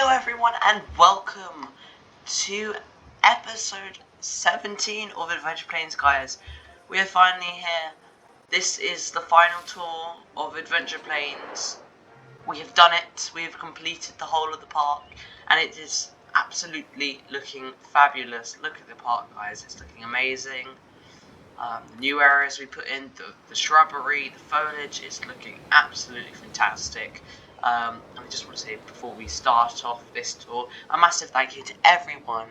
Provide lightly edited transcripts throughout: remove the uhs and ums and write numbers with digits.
Hello everyone and welcome to episode 17 of Adventure Plains, guys. We are finally here. This is the final tour of Adventure Plains. We have done it. We have completed the whole of the park and it is absolutely looking fabulous. Look at the park, guys. It's looking amazing. The new areas we put in, the shrubbery, the foliage is looking absolutely fantastic. And I just want to say, before we start off this tour, a massive thank you to everyone,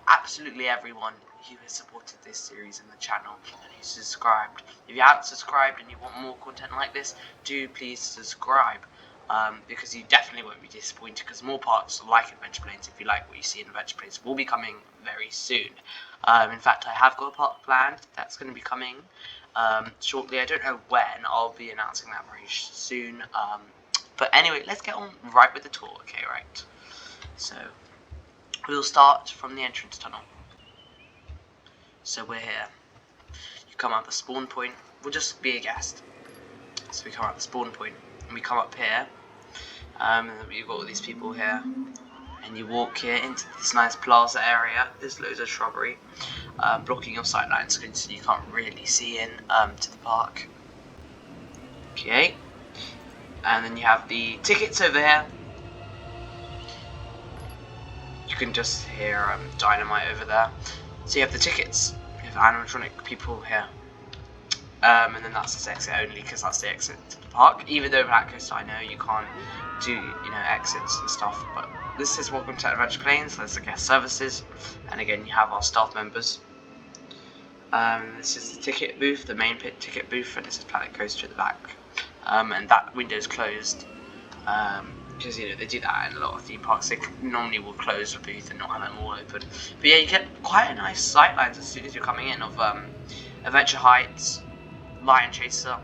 absolutely everyone, who has supported this series and the channel and who's subscribed. If you haven't subscribed and you want more content like this, do please subscribe. Because you definitely won't be disappointed, because more parts like Adventure Plains, if you like what you see in Adventure Plains, will be coming very soon. In fact, I have got a park planned that's going to be coming shortly. I don't know when. I'll be announcing that very soon. But anyway, let's get on right with the tour. Okay, right. So we'll start from the entrance tunnel. So we're here. You come out the spawn point. We'll just be a guest. So we come out the spawn point and we come up here. And we've got all these people here. And you walk here into this nice plaza area. There's loads of shrubbery blocking your sight lines, so you can't really see in to the park. Okay. And then you have the tickets over here. You can just hear dynamite over there. So you have the tickets. You have animatronic people here. And then that's the exit only, because that's the exit to the park. Even though Black Coast, I know you can't do, exits and stuff. But this is Welcome to Adventure Plains. There's the guest services. And again, you have our staff members. This is the ticket booth, the main pit ticket booth, and this is Planet Coaster at the back. And that window is closed. Because, they do that in a lot of theme parks. They normally will close the booth and not have them all open. But yeah, you get quite a nice sight lines as soon as you're coming in of Adventure Heights, Lion Chaser,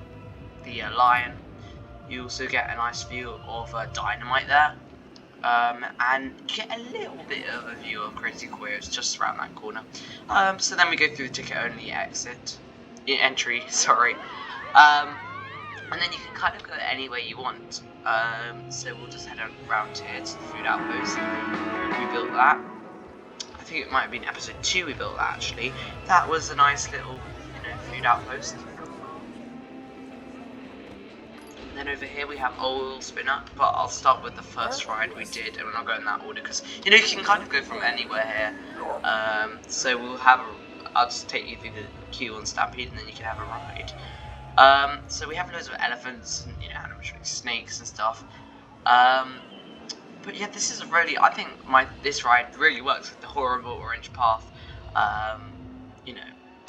the lion. You also get a nice view of Dynamite there. And you get a little bit of a view of Crazy Coyotes just around that corner. So then we go through the ticket only entry, sorry. And then you can kind of go any way you want. So we'll just head around here to the food outpost. We built that. I think it might have been episode 2 we built that, actually. That was a nice little, food outpost. And then over here we have Oil Spin Up, but I'll start with the first ride we did, and we're not going in that order, because, you can kind of go from anywhere here. So we'll have I'll just take you through the queue on Stampede, and then you can have a ride. So we have loads of elephants and animatronic snakes and stuff. But yeah, this is really, I think this ride really works with the horrible orange path.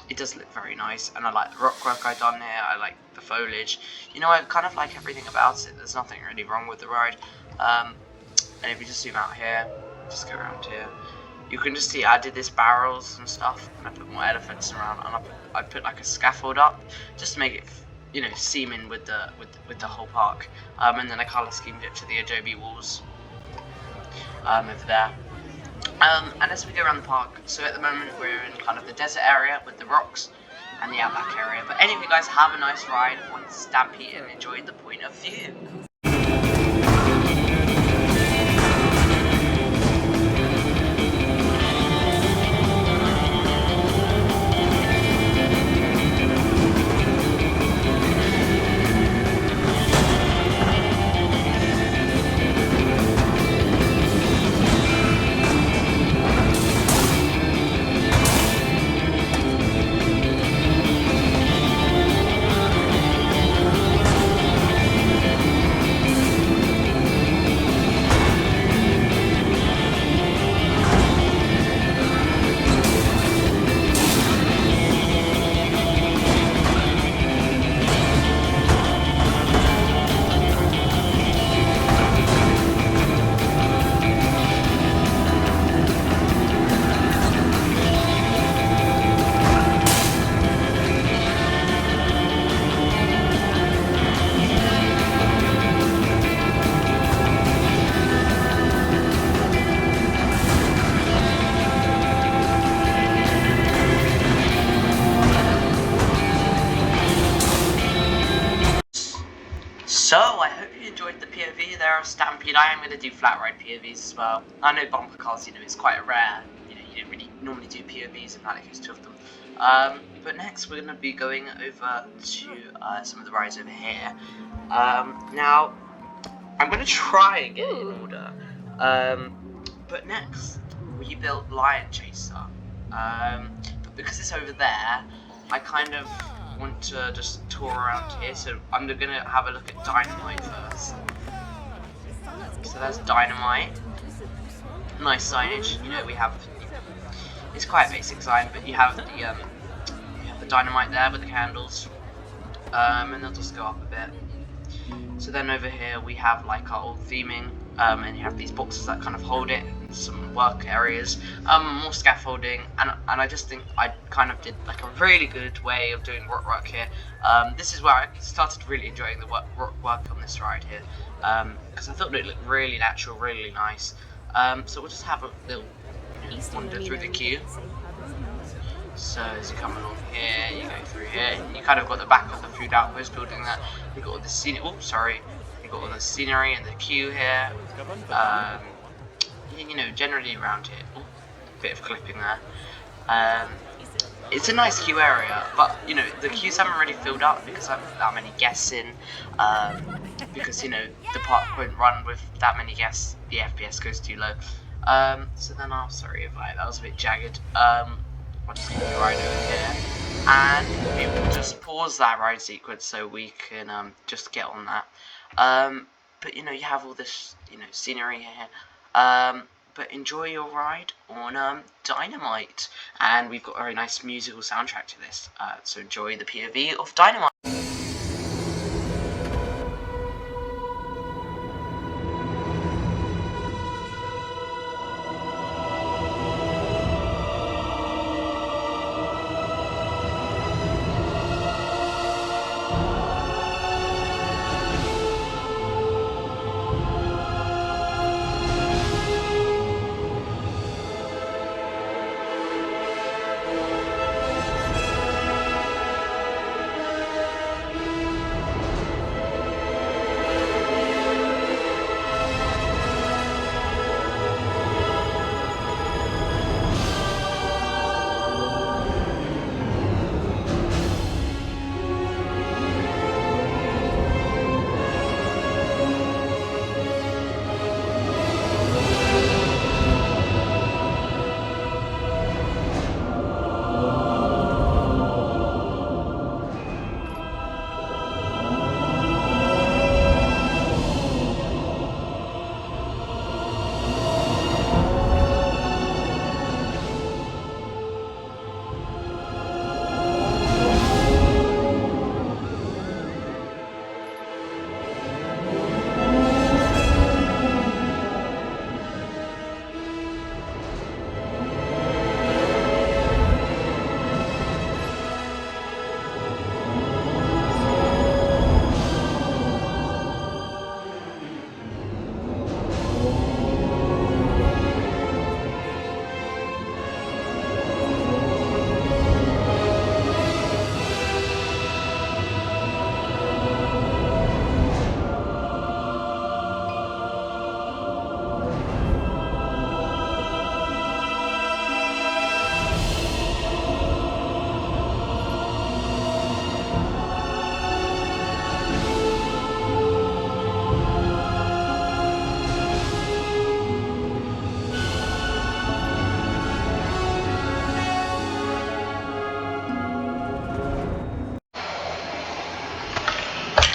It does look very nice, and I like the rock work I've done here. I like the foliage. I kind of like everything about it. There's nothing really wrong with the ride. And if you just zoom out here, just go around here, you can just see I did this barrels and stuff, and I put more elephants around, and I put like a scaffold up just to make it, seam in with the whole park. And then I color schemed it to the adobe walls over there. And as we go around the park, so at the moment we're in kind of the desert area with the rocks and the outback area. But anyway, guys, have a nice ride on Stampede and enjoy the point of view. mean, I am going to do flat ride POVs as well. I know bumper cars, it's quite rare. You don't really normally do POVs, and that there's 2 of them. But next we're going to be going over to some of the rides over here. Now, I'm going to try and get it in order. But next, we built Lion Chaser. But because it's over there, I kind of want to just tour around here. So I'm going to have a look at Dynamite first. So there's Dynamite. Nice signage. We have. It's quite a basic sign, but you have the Dynamite there with the candles. And they'll just go up a bit. So then over here we have like our old theming, and you have these boxes that kind of hold it, some work areas, more scaffolding, and I just think I kind of did like a really good way of doing work here. This is where I started really enjoying the work on this ride here, because I thought it looked really natural, really nice. So we'll just have a little wander through the queue. So as you come along here, you go through here, and you kind of got the back of the food outpost building that. You got all the scenery. Oh, sorry. You got all the scenery and the queue here. Generally around here. Ooh, bit of clipping there. It's a nice queue area, but the queues haven't really filled up because I haven't that many guests in. Because the park won't run with that many guests. The FPS goes too low. So then, sorry if that was a bit jagged. I'll just keep the ride over here, and we will just pause that ride sequence so we can just get on that. But you have all this scenery here. But enjoy your ride on Dynamite, and we've got a very nice musical soundtrack to this. So enjoy the POV of Dynamite.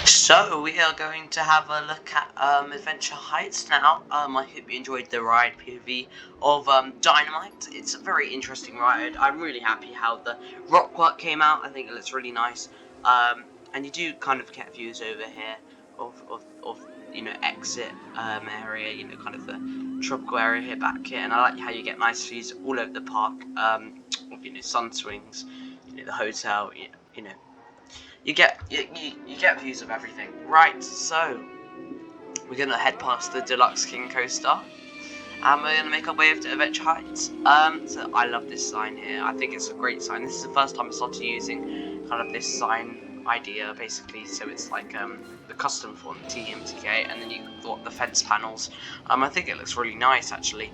So we are going to have a look at Adventure Heights now. I hope you enjoyed the ride POV of Dynamite. It's a very interesting ride. I'm really happy how the rock work came out. I think it looks really nice. And you do kind of get views over here of exit area, kind of the tropical area here back here. And I like how you get nice views all over the park of sun swings, the hotel, you get views of everything. Right, so we're gonna head past the Deluxe King Coaster, and we're gonna make our way over to Adventure Heights. So I love this sign here. I think it's a great sign. This is the first time I started using kind of this sign idea basically. So it's like the custom font TMTK, and then you've got the fence panels. I think it looks really nice actually.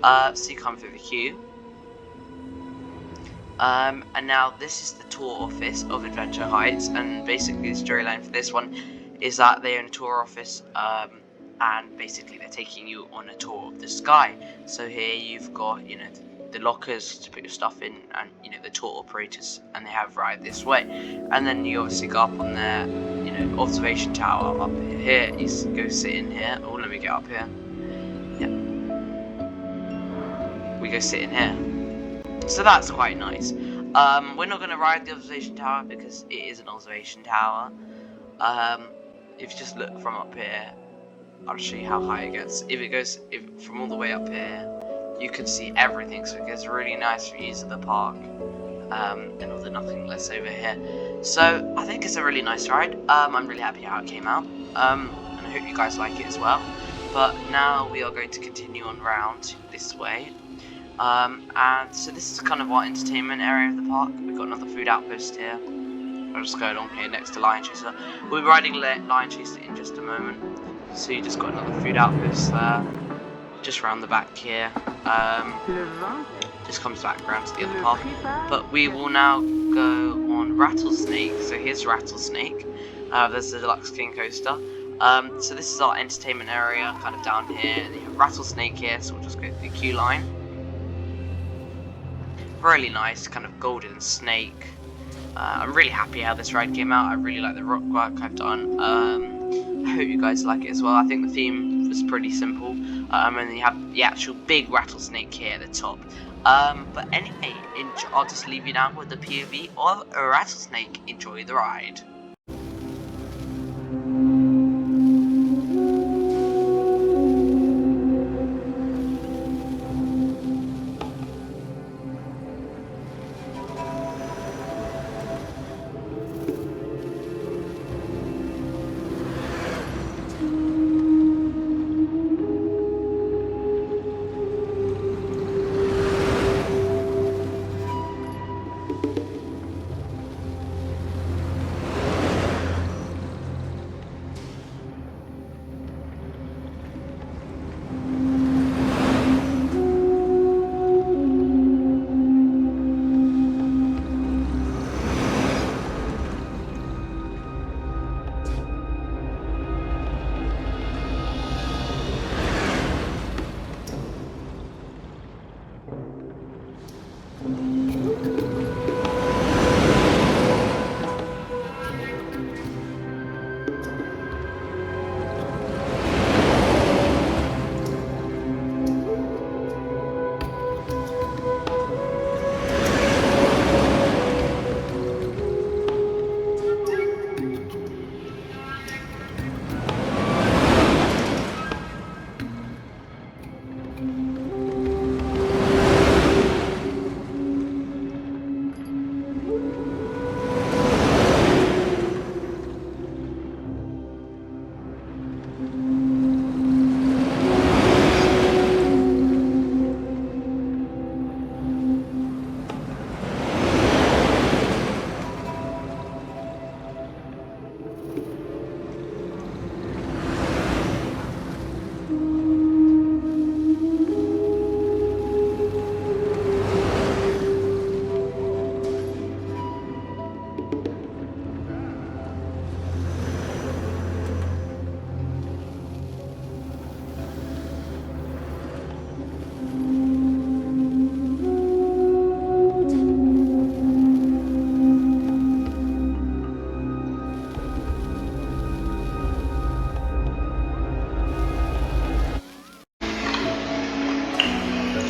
So you come through the queue. And now this is the tour office of Adventure Heights, and basically the storyline for this one is that they own a tour office, and basically they're taking you on a tour of the sky. So here you've got, you know, the lockers to put your stuff in, and you know, the tour operators, and they have right this way. And then you obviously go up on their, you know, observation tower up here. You go sit in here. Oh, let me get up here. Yeah, we go sit in here. So that's quite nice. We're not going to ride the observation tower because it is an observation tower. If you just look from up here, I'll show you how high it gets. If from all the way up here, you can see everything. So it gives really nice views of the park, and all the nothingness over here. So I think it's a really nice ride. I'm really happy how it came out. And I hope you guys like it as well. But now we are going to continue on round this way. And so this is kind of our entertainment area of the park. We've got another food outpost here. I'll just go along here next to Lion Chaser. We'll be riding Lion Chaser in just a moment. So you just got another food outpost there. Just round the back here. Just comes back around to the other park. But we will now go on Rattlesnake. So here's Rattlesnake. There's the Deluxe King Coaster. So this is our entertainment area, kind of down here. And you have Rattlesnake here, so we'll just go through the queue line. Really nice, kind of golden snake. I'm really happy how this ride came out. I really like the rock work I've done. I hope you guys like it as well. I think the theme was pretty simple. And then you have the actual big rattlesnake here at the top. But anyway, I'll just leave you now with the POV of a rattlesnake. Enjoy the ride.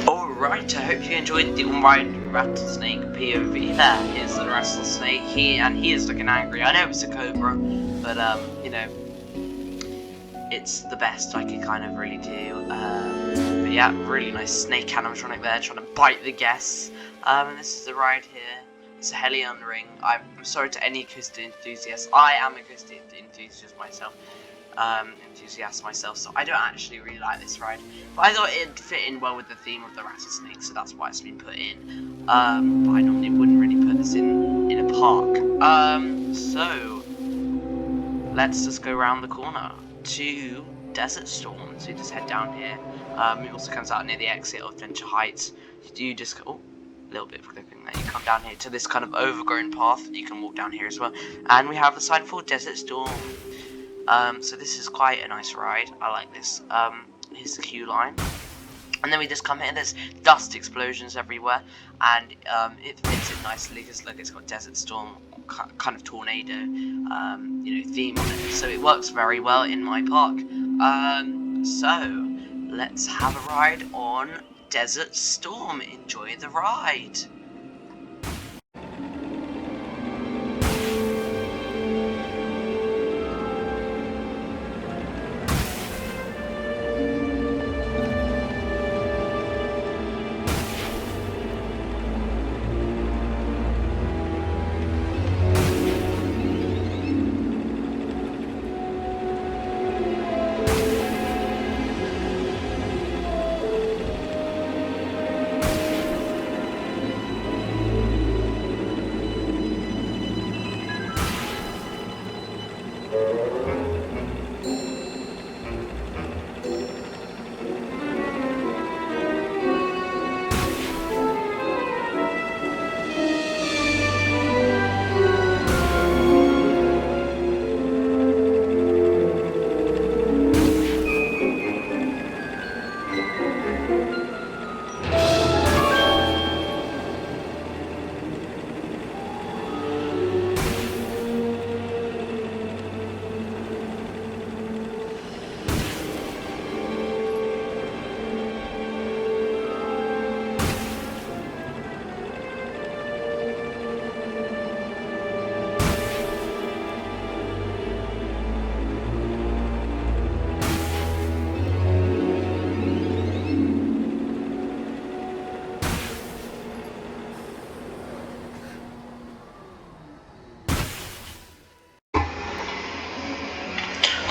Alright, I hope you enjoyed the on-ride rattlesnake POV. There is the rattlesnake. He is looking angry. I know it's a cobra, but you know, it's the best I can kind of really do. But yeah, really nice snake animatronic there, trying to bite the guests. And this is the ride here. It's a Hellion Ring. I'm sorry to any coaster enthusiasts. I am a coaster enthusiast myself. So I don't actually really like this ride, but I thought it'd fit in well with the theme of the rattlesnake, so that's why it's been put in. But I normally wouldn't really put this in a park. So let's just go around the corner to Desert Storm. So you just head down here. It also comes out near the exit of Adventure Heights. You just go, a little bit of clipping there. You come down here to this kind of overgrown path. You can walk down here as well. And we have a sign for Desert Storm. So this is quite a nice ride. I like this. Here's the queue line. And then we just come here, there's dust explosions everywhere, and it fits it nicely because look, it's got Desert Storm, kind of tornado, theme on it. So it works very well in my park. So let's have a ride on Desert Storm. Enjoy the ride.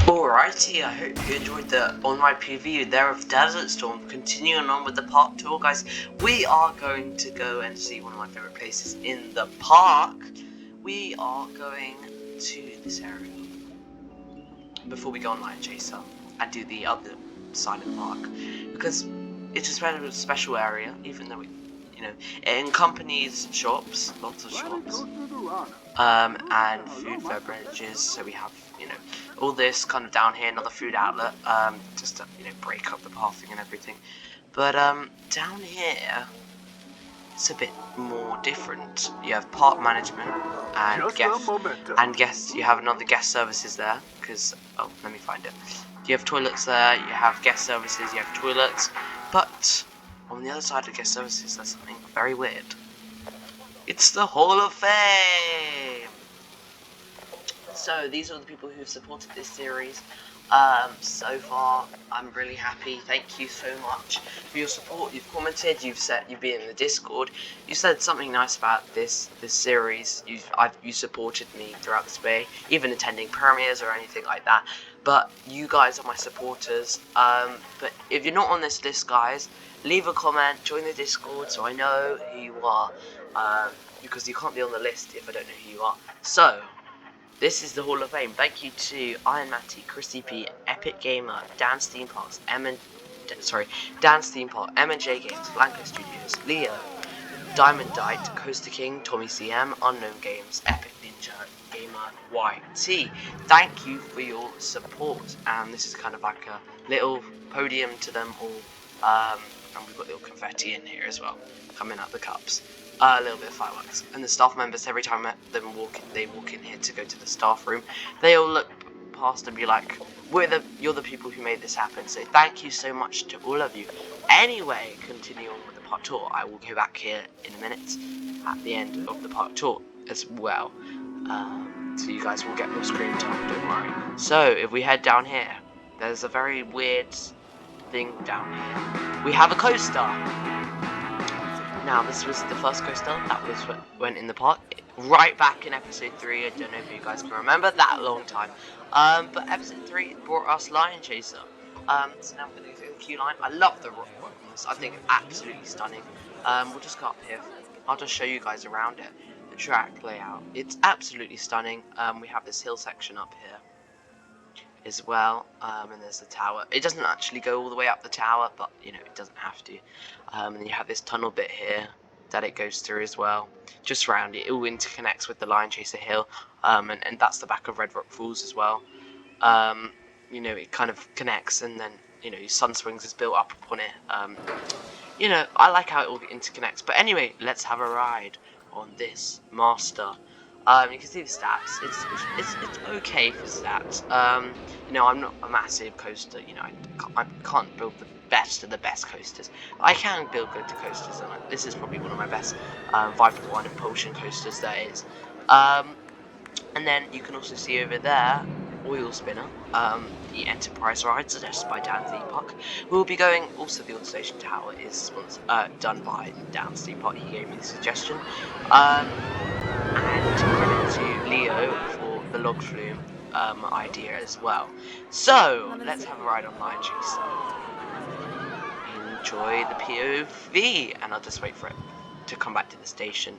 Alrighty, I hope you enjoyed the on-ride preview there of Desert Storm. Continuing on with the part 2, guys, we are going to go and see one of my favourite places in the park. We are going to this area before we go on Lion Chaser and do the other side of the park, because it's a special area, even though it accompanies shops, lots of shops, and food beverages. So we have, all this kind of down here, another food outlet, just to, break up the pathing and everything. But down here, it's a bit more different. You have park management and guest. You have another guest services there, because let me find it. You have toilets there. You have guest services. You have toilets, but on the other side of guest services, there's something very weird. It's the Hall of Fame! So, these are the people who've supported this series so far. I'm really happy. Thank you so much for your support. You've commented, you've been in the Discord, you said something nice about this series. You supported me throughout this way, even attending premieres or anything like that. But you guys are my supporters. But if you're not on this list, guys, leave a comment, join the Discord so I know who you are, because you can't be on the list if I don't know who you are. So, this is the Hall of Fame. Thank you to Iron Matty, Chrissy P, Epic Gamer, Dan Steamparks, Dan Steampark, M&J Games, Blanco Studios, Leo, Diamond Dite, Coaster King, Tommy CM, Unknown Games, Epic Ninja, Gamer YT. Thank you for your support. And this is kind of like a little podium to them all. And we've got little confetti in here as well, coming out the cups. A little bit of fireworks. And the staff members, every time them they walk in here to go to the staff room, they all look past and be like, you're the people who made this happen. So thank you so much to all of you. Anyway, continuing on with the part tour, I will go back here in a minute at the end of the part tour as well. So you guys will get more screen time, don't worry. So if we head down here, there's a very weird thing down here. We have a coaster. Now, this was the first coaster that went in the park right back in episode 3. I don't know if you guys can remember that long time. But episode 3 brought us Lion Chaser. So now we're going to go to the queue line. I love the rock on this. I think it's absolutely stunning. We'll just go up here. I'll just show you guys around it. The track layout. It's absolutely stunning. We have this hill section up here as well, and there's the tower. It doesn't actually go all the way up the tower, but you know, it doesn't have to. And then you have this tunnel bit here that it goes through as well, just around it. It all interconnects with the Lion Chaser Hill, and that's the back of Red Rock Falls as well. You know, it kind of connects, and then you know, Sun Springs is built up upon it. You know, I like how it all interconnects. But anyway, let's have a ride on this Master. You can see the stats. It's okay for stats. You know, I'm not a massive coaster. You know, I can't build the best of the best coasters. I can build good coasters, and this is probably one of my best 5.1 impulsion coasters there is. And then you can also see over there, Oil Spinner, the Enterprise ride suggested by Dan Park. We'll be going, also the Oil Station Tower is done by Dan Park. He gave me the suggestion. And credit to Leo for the log flume idea as well. So let's have a ride on Lion Chaser. Enjoy the POV, and I'll just wait for it to come back to the station.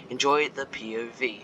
Enjoy the POV.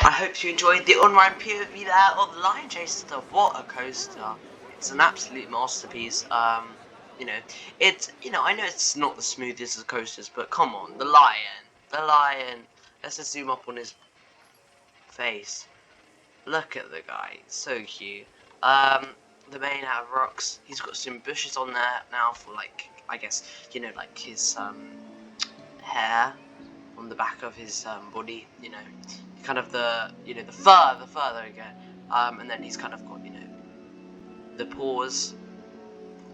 I hope you enjoyed the on-ride POV there of Lion Chaser. What a coaster! It's an absolute masterpiece. You know, I know it's not the smoothest of coasters, but come on, the lion. Let's just zoom up on his face. Look at the guy, so cute. The main out of rocks. He's got some bushes on there now for, like, I guess, you know, like his hair on the back of his body. You know, kind of the fur. There we go. And then he's kind of got, you know, the paws,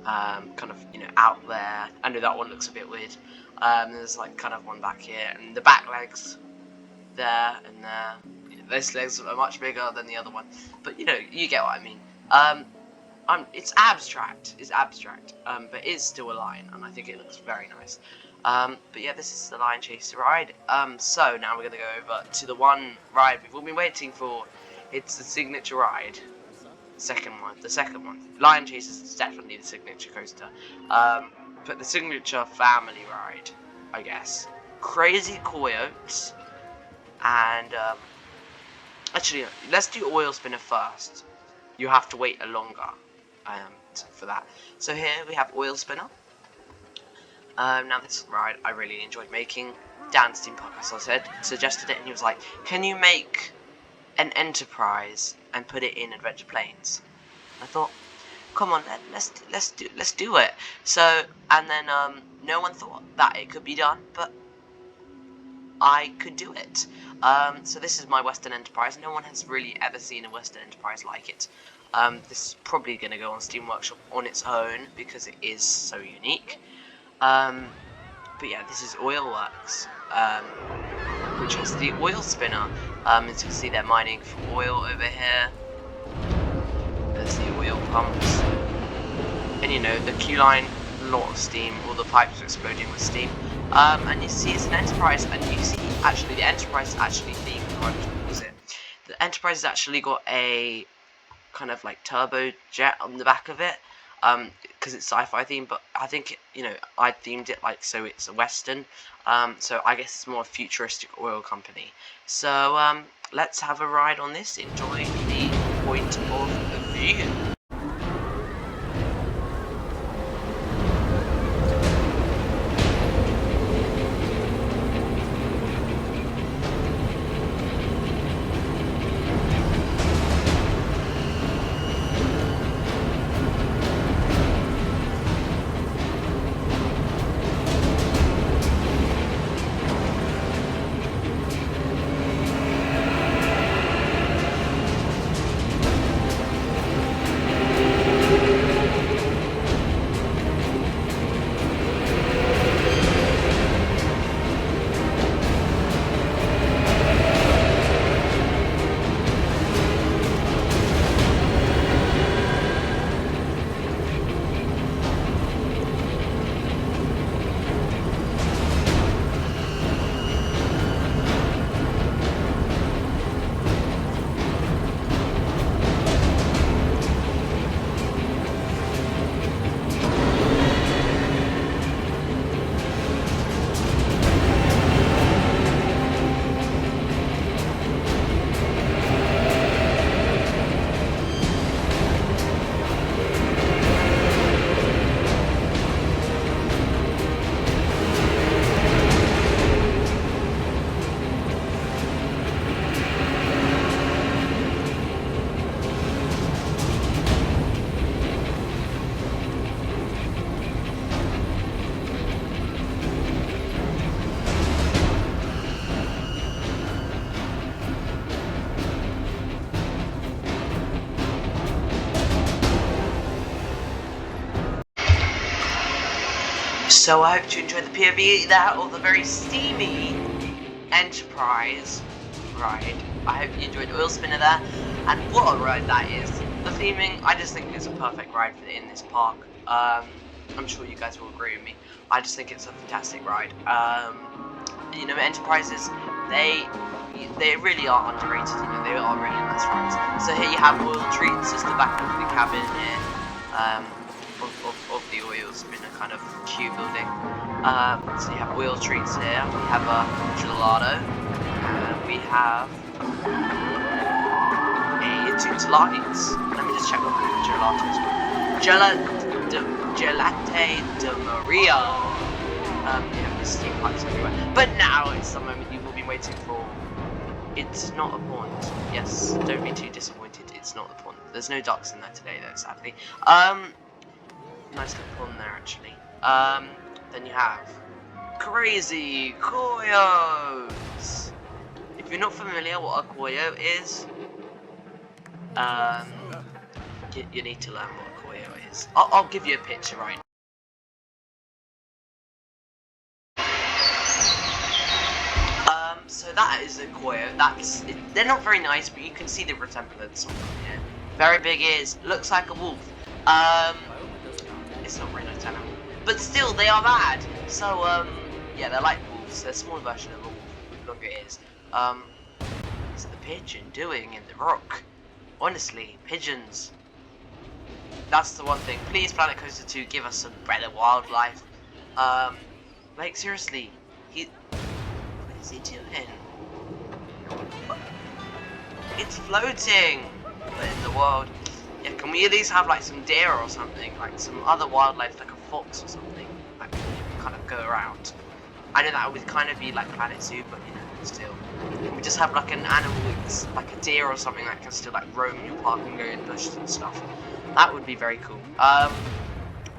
kind of, you know, out there. I know that one looks a bit weird. There's like kind of one back here, and the back legs there and there. Those legs are much bigger than the other one, but you know, you get what I mean. It's abstract, but it's still a lion, and I think it looks very nice. But yeah, this is the Lion Chaser ride. So now we're gonna go over to the one ride we've all been waiting for. It's the signature ride. The second one. Lion Chaser is definitely the signature coaster. But the signature family ride, I guess. Crazy Coyotes, and actually, let's do Oil Spinner first. You have to wait a longer for that. So here we have Oil Spinner. Now this ride I really enjoyed making. Dan Park, as I said, suggested it, and he was like, "Can you make an Enterprise and put it in Adventure Plains?" I thought, come on, let's do it. So, and then no one thought that it could be done, but I could do it. So this is my Western Enterprise. No one has really ever seen a Western Enterprise like it. This is probably going to go on Steam Workshop on its own because it is so unique. But yeah, this is Oilworks, which is the oil spinner. As you can see, they're mining for oil over here. There's the oil pumps, and you know, the queue line, a lot of steam. All the pipes are exploding with steam. And you see it's an Enterprise, and you see actually the Enterprise is actually the Enterprise has actually got a kind of like turbo jet on the back of it. because it's sci-fi themed, but I think I themed it like so it's a western, so I guess it's more a futuristic oil company. So let's have a ride on this. Enjoy the point of view. So I hope you enjoyed the POV there, or the very steamy Enterprise ride. I hope you enjoyed the oil spinner there, and what a ride that is. The theming, I just think it's a perfect ride in this park. I'm sure you guys will agree with me. I just think it's a fantastic ride. Enterprises, they really are underrated. They are really nice rides. So here you have oil treats, just the back of the cabin here. Of the oil spinner kind of queue building. So you have oil treats here. We have a gelato. We have a Tutelites. Let me just check what the gelato is. Gelate de Maria. You have the steam pipes everywhere. But now it's the moment you've all been waiting for. It's not a pond. Yes, don't be too disappointed. It's not a pond. There's no ducks in there today, though, sadly. Nice little pond there, actually. Then you have Crazy Coyotes. If you're not familiar what a coyote is, you need to learn what a coyote is. I'll give you a picture right now. So that is a coyote. They're not very nice, but you can see the resemblance on them here. Very big ears. Looks like a wolf. It's not very nice animal, but still they are bad. So yeah, they're like wolves. They're a small version of a wolf with longer ears. What's the pigeon doing in the rock? Honestly, pigeons. That's the one thing. Please, Planet Coaster 2, give us some better wildlife. Like seriously, what is he doing? It's floating. What in the world? Yeah, can we at least have like some deer or something, like some other wildlife, like a fox or something, like kind of go around? I know that would kind of be like Planet Zoo, but still. Can we just have like an animal, like a deer or something that can still like roam in your park and go in bushes and stuff? That would be very cool.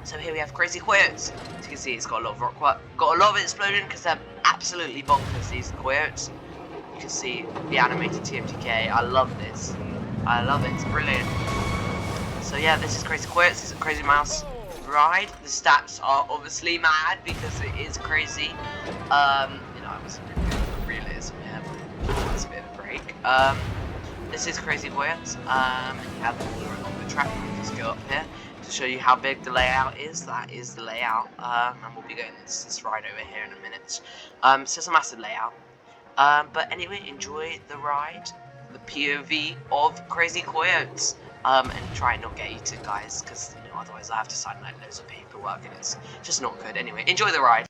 So here we have Crazy Coyotes. As you can see, it's got a lot of rock work, got a lot of it exploding because they're absolutely bonkers, these coyotes. You can see the animated TMTK. I love this. I love it. It's brilliant. So yeah, this is Crazy Coyotes. It's a Crazy Mouse ride. The stats are obviously mad because it is crazy. I was a bit of realism here, but it's a bit of a break. This is Crazy Coyotes. You have all along the track. Just go up here to show you how big the layout is. That is the layout, and we'll be going this ride over here in a minute. So it's a massive layout. But anyway, enjoy the ride, the POV of Crazy Coyotes. And try and not get eaten, guys, because otherwise I have to sign like loads of paperwork, and it's just not good. Anyway, enjoy the ride.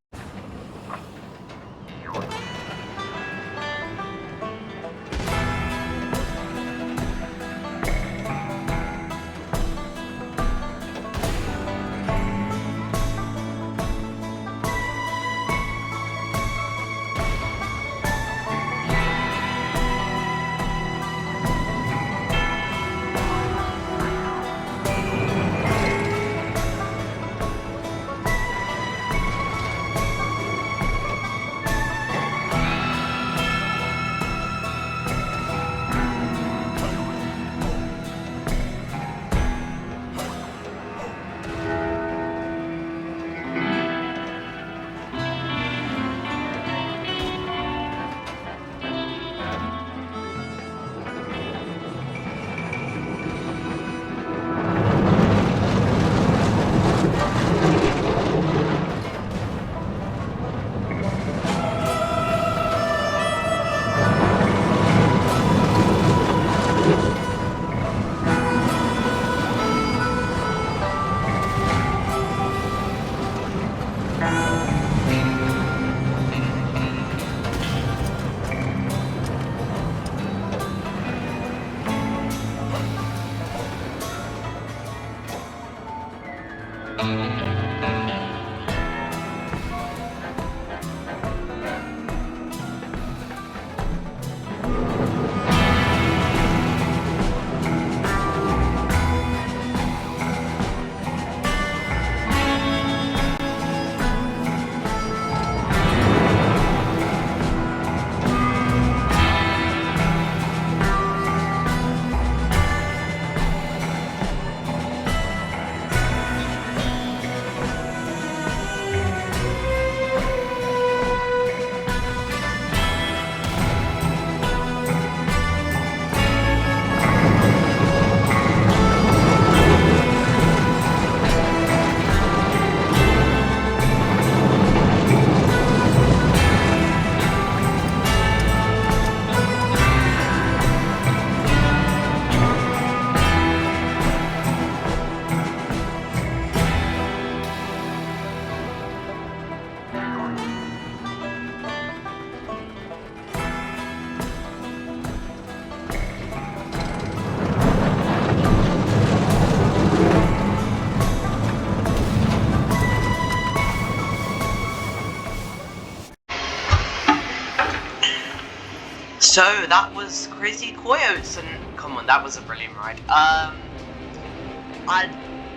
So that was Crazy Coyotes, and come on, that was a brilliant ride. I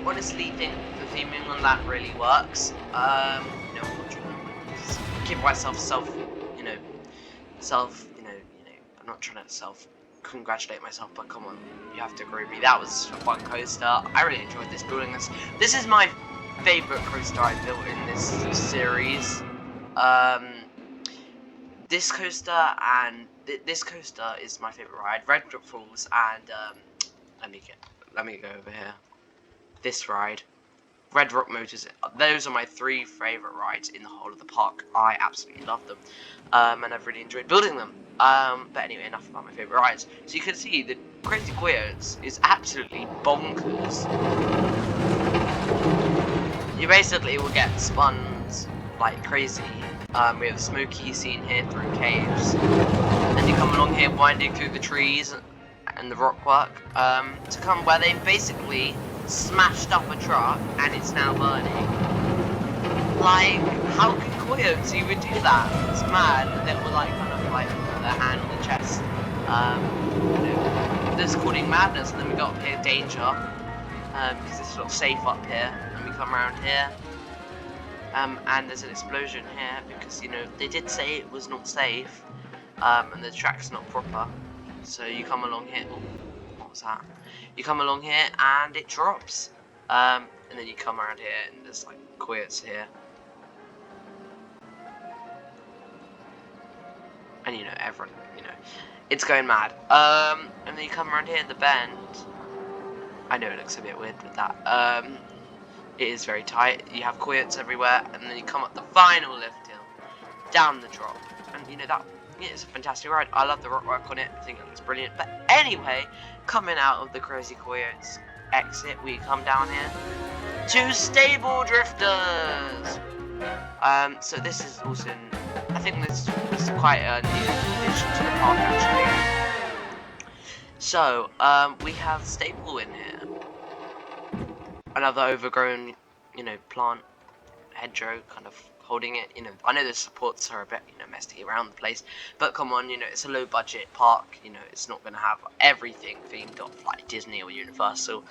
honestly think the theming on that really works. I'm not trying to give myself I'm not trying to congratulate myself, but come on, you have to agree with me. That was a fun coaster. I really enjoyed building this. This is my favorite coaster I've built in this series. This coaster and this coaster is my favorite ride. Red Rock Falls and let me go over here. This ride, Red Rock Motors. Those are my 3 favorite rides in the whole of the park. I absolutely love them, and I've really enjoyed building them. But anyway, enough about my favorite rides. So you can see the Crazy Coyotes is absolutely bonkers. You basically will get spun like crazy. We have a smoky scene here through caves, and you come along here winding through the trees and the rock work to come where they basically smashed up a truck and it's now burning. Like, how can coyotes even do that? It's mad. They were like kind of like put their hand on the chest. This causing madness, and then we got up here danger because it's not safe up here, and we come around here. And there's an explosion here because, they did say it was not safe, and the track's not proper. So you come along here. Oh, what was that? You come along here and it drops. And then you come around here and there's like coyotes here. And everyone, it's going mad. And then you come around here at the bend. I know it looks a bit weird with that. It is very tight. You have coyotes everywhere, and then you come up the final lift hill, down the drop, and it's a fantastic ride. I love the rock work on it. I think it looks brilliant. But anyway, coming out of the Crazy Coyotes exit, we come down here, to Stable Drifters. So this is also, I think this was quite a new addition to the park actually. So, we have Stable in here. Another overgrown, plant, hedgerow, kind of holding it. I know the supports are a bit, messy around the place, but come on, it's a low budget park. It's not going to have everything themed off like Disney or Universal.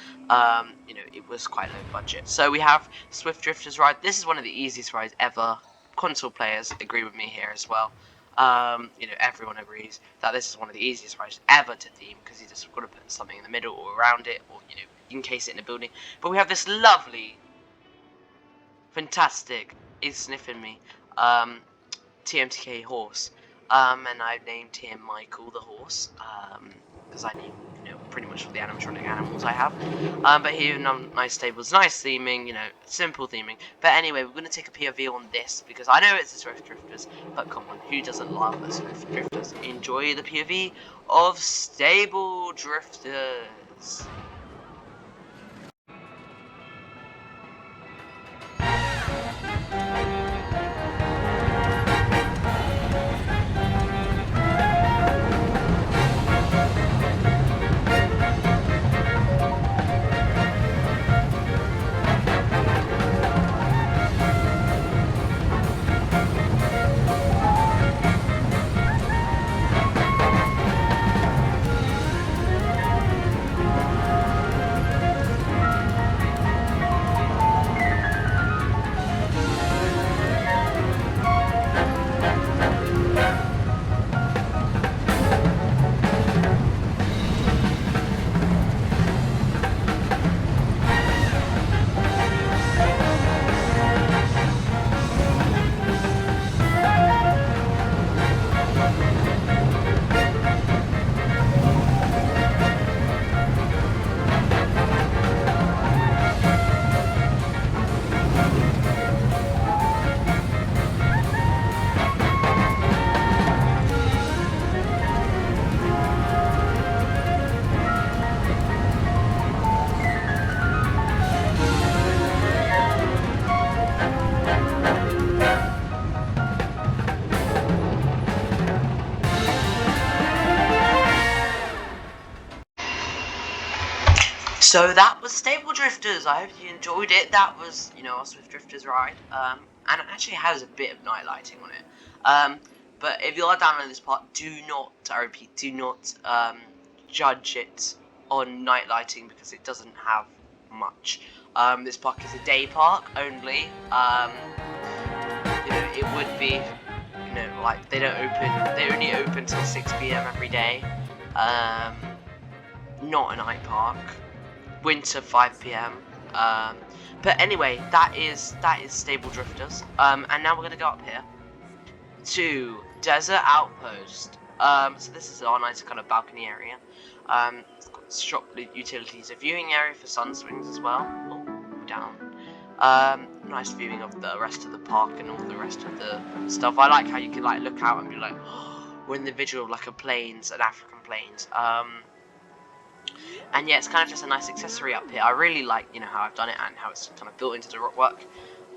It was quite low budget. So we have Swift Drifters ride. This is one of the easiest rides ever. Console players agree with me here as well. Everyone agrees that this is one of the easiest rides ever to theme, because you just got to put something in the middle or around it, or encase it in a building. But we have this lovely, fantastic, is sniffing me, TMTK horse, and I've named him Michael the horse, because I name, pretty much all the animatronic animals I have, but here, nice stables, nice theming, simple theming. But anyway, we're going to take a POV on this, because I know it's a Swift Drifters, but come on, who doesn't love a Swift Drifters? Enjoy the POV of Stable Drifters. So that was Stable Drifters. I hope you enjoyed it. That was, our Swift Drifters ride. And it actually has a bit of night lighting on it. But if you are downloading this part, do not, I repeat, do not judge it on night lighting, because it doesn't have much. This park is a day park only. It would be, like they only open till 6 PM every day. Not a night park. Winter 5 PM. But anyway, that is Stable Drifters. And now we're gonna go up here to Desert Outpost. So this is our nice kind of balcony area. It's got shop utilities, a viewing area for sun swings as well. Oh, down. Nice viewing of the rest of the park and all the rest of the stuff. I like how you can like look out and be like, oh, we're in the visual of like a plains, an African plains. And yeah, it's kind of just a nice accessory up here. I really like, how I've done it and how it's kind of built into the rockwork.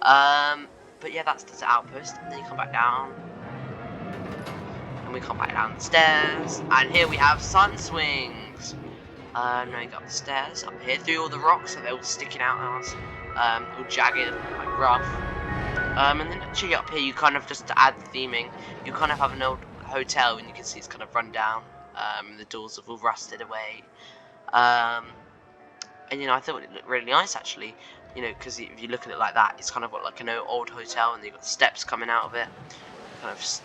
But yeah, that's the outpost. And then you come back down. And we come back down the stairs. And here we have sun swings. Now you go up the stairs, up here, through all the rocks, so they're all sticking out at us. All jagged, like rough. And then actually up here, you kind of, just to add the theming, you kind of have an old hotel, and you can see it's kind of run down. The doors have all rusted away. And I thought it looked really nice actually, because if you look at it like that, it's kind of got like an old hotel, and you've got steps coming out of it, kind of,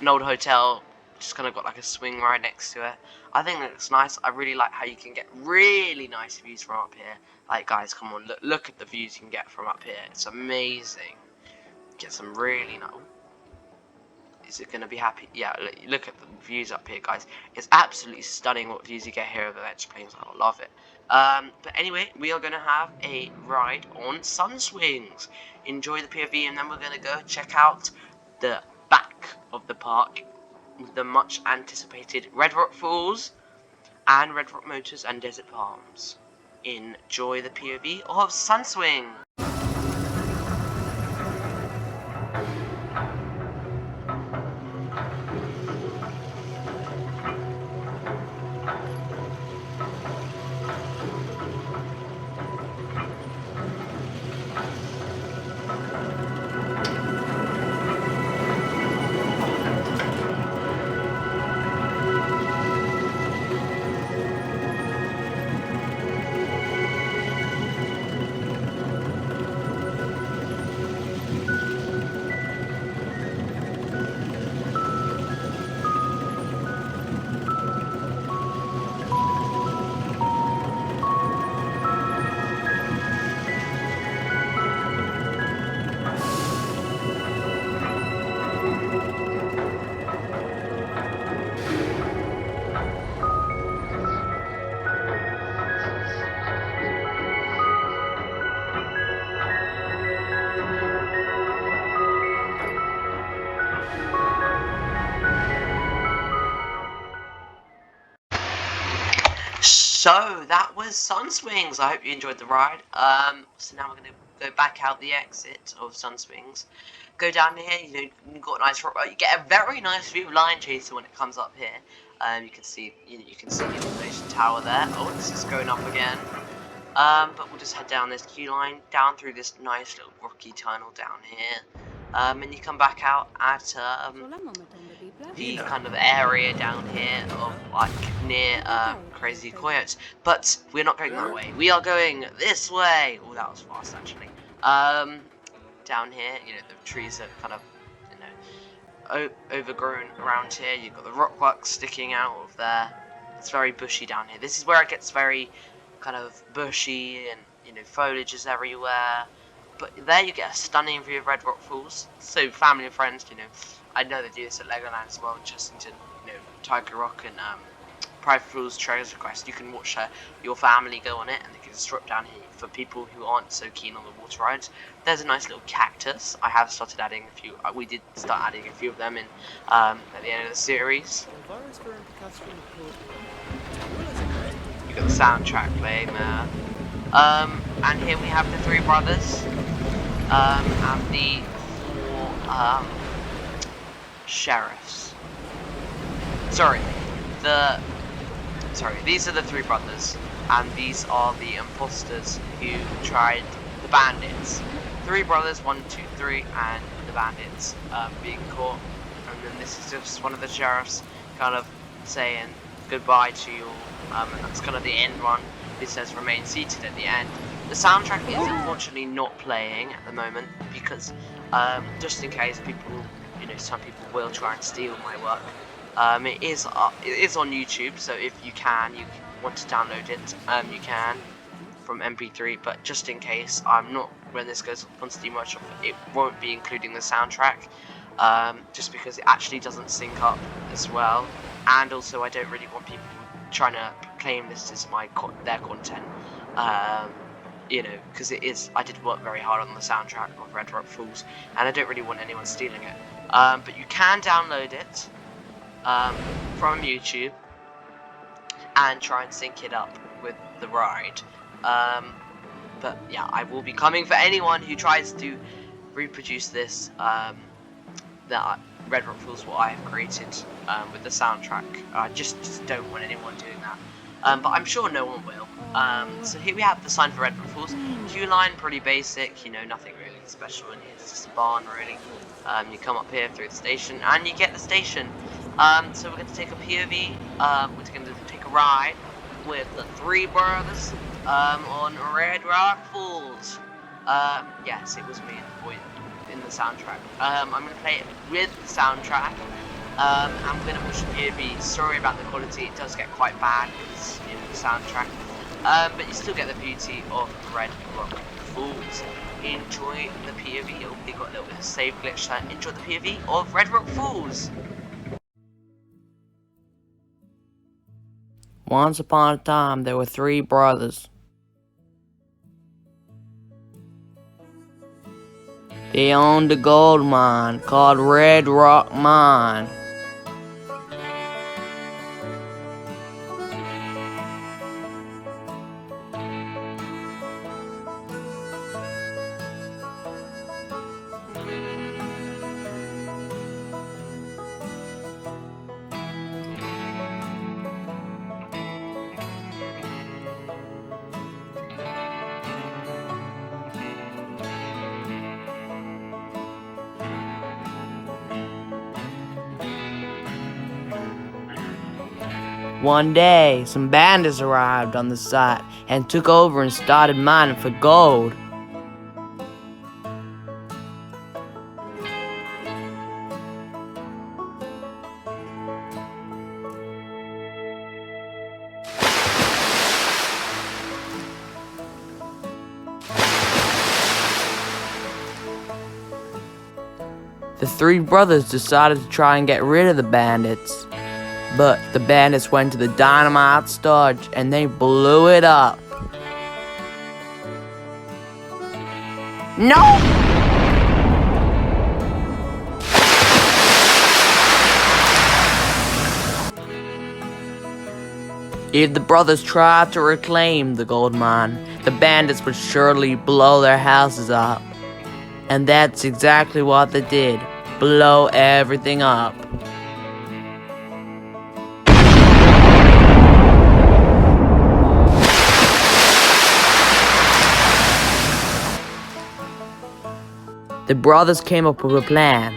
an old hotel, just kind of got like a swing right next to it. I think it looks nice. I really like how you can get really nice views from up here. Like, guys, come on, look at the views you can get from up here. It's amazing. Get some really nice. Is it going to be happy? Yeah, look at the views up here, guys. It's absolutely stunning what views you get here of the adventure plains. I love it. But anyway, we are going to have a ride on sun swings. Enjoy the POV, and then we're going to go check out the back of the park with the much anticipated Red Rock Falls and Red Rock Motors and Desert Palms. enjoy the POV of Sunswing. So that was Sunswings. I hope you enjoyed the ride. So now we're gonna go back out the exit of Sunswings. Go down here. You've got a nice rock. You get a very nice view of Lion Chaser when it comes up here. You can see the illumination tower there. Oh, this is going up again. But we'll just head down this queue line, down through this nice little rocky tunnel down here. And you come back out at the kind of area down here of like near Crazy Coyotes. But we're not going that way. We are going this way. Oh, that was fast actually. Down here, the trees are kind of overgrown around here. You've got the rockwork sticking out of there. It's very bushy down here. This is where it gets very kind of bushy and foliage is everywhere. But there you get a stunning view of Red Rock Falls. So family and friends, I know they do this at Legoland as well, Chessington, Tiger Rock and Private Falls Treasure Quest. You can watch your family go on it, and they can just drop down here. For people who aren't so keen on the water rides, there's a nice little cactus. I have started adding a few. We did start adding a few of them in at the end of the series. You got the soundtrack playing there. And here we have the three brothers, and the four sheriffs. These are the three brothers, and these are the imposters who tried the bandits. Three brothers, 1, 2, 3, and the bandits being caught. And then this is just one of the sheriffs kind of saying goodbye to you all, and that's kind of the end one. It says remain seated at the end. The soundtrack is unfortunately not playing at the moment because just in case people, some people will try and steal my work. It is on YouTube, so if you want to download it, you can from MP3. But just in case, when this goes on Steam Workshop, it won't be including the soundtrack, just because it actually doesn't sync up as well. And also, I don't really want people trying to claim this as their content, because I did work very hard on the soundtrack of Red Rock Falls, and I don't really want anyone stealing it. But you can download it from YouTube and try and sync it up with the ride. But yeah, I will be coming for anyone who tries to reproduce this. Red Rock Falls, what I have created with the soundtrack. I just don't want anyone doing that. But I'm sure no one will. So here we have the sign for Red Rock Falls. Queue line, pretty basic, nothing really special in here. It's just a barn, really. You come up here through the station, and you get the station. So we're going to take a POV. We're going to take a ride with the three brothers on Red Rock Falls. Yes, it was me and the boy in the soundtrack. I'm going to play it with the soundtrack. I'm going to push the POV. Sorry about the quality, it does get quite bad because the soundtrack. But you still get the beauty of Red Rock Falls. Enjoy the POV. Oh, they got a little bit of save glitch there. Enjoy the POV of Red Rock Falls. Once upon a time, there were three brothers. They owned a gold mine called Red Rock Mine. One day, some bandits arrived on the site and took over and started mining for gold. The three brothers decided to try and get rid of the bandits. But the bandits went to the dynamite storage and they blew it up. No! If the brothers tried to reclaim the gold mine, the bandits would surely blow their houses up. And that's exactly what they did. Blow everything up. The brothers came up with a plan.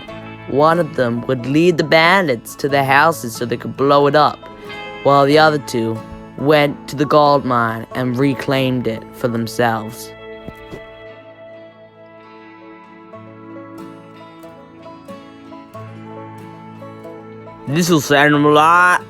One of them would lead the bandits to their houses so they could blow it up, while the other two went to the gold mine and reclaimed it for themselves. This'll save them a lot.